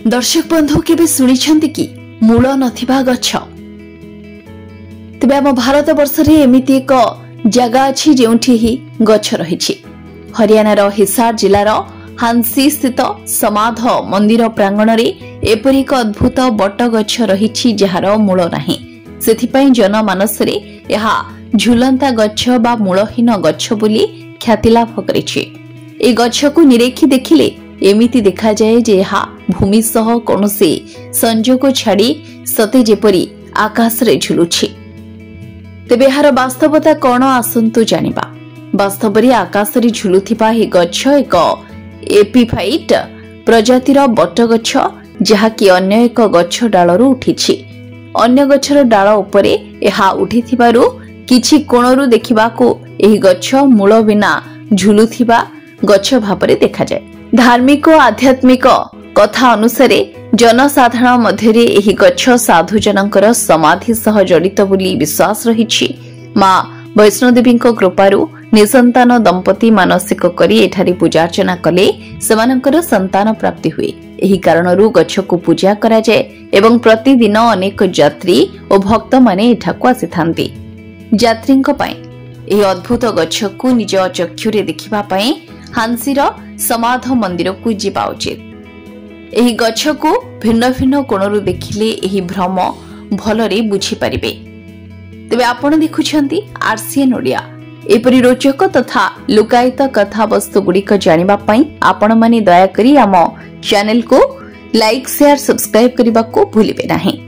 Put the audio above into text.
दर्शक बंधु केबे सुनिछंती कि मूल नथिबा गछ तेबे आम भारत वर्ष रे एमिति एक जगह अछि जेउठी ही गछ रहिछि। हरियाणा रो हिसार जिल्ला रो हांसी स्थित समाध मंदिर प्रांगण रे एपरि एक अद्भुत बट गछ रहिछि जहार मूल नाही। सेथिपई जनमानस रे एहा झुलंता गछ बा मूलहीन गछ बोली ख्याति लाभ करिछि। ए गछ को निरेखि देखिले एमिति देखा जाए जे एहा भूमि सह कोनोसी संजोग छाड़ी सते जेपरि आकाश रे झुलुछि। तेबे एहार वास्तवता कोन आसंतु जानिबा। वास्तव रे आकाश रे झुलुथिबा हे गछ एक एपिफाइट प्रजातिर बट गछ जहा कि अन्य एक गछ डालरू उठिछि। अन्य गछर डाल उपरे एहा उठिथिबारु किछि कोणरू देखिबाकू एही गछ मूल बिना झुलुथिबा गछ भापरे देखा जाए। धार्मिक और आध्यात्मिक कथा अनुसारे जनसाधारण मध्यरे एही गछ साधु जनकर समाधि सह जड़ित बोली विश्वास रहिछि। मां वैष्णोदेवीको कृपारु निसंतान दंपति मानसिक करी एठारी पूजा अर्चना कले सेमानकर संतान प्राप्ति हुए। एही कारणरू गछ को पूजा करा जाए एवं प्रतिदिन अनेक यात्री और भक्त माने एठाकू आसिथांती। यात्रींको पई एही अद्भुत गछ को निज चक्षुरे देखिबा पई हांसीर समाध मंदिर को जीवा उचित। एही गछ को भिन्न भिन्न कोणरू देखिले एही भ्रम भलरे बुझी परिबे। तेबे आपण देखुछंती आरसीएन ओडिया। एपरि रोचक तथा लुकायित कथा वस्तु गुड़िक जानिबा पई आपण माने दया करी आम चैनल को लाइक शेयर सब्सक्राइब करबा को भूलिबे नाही।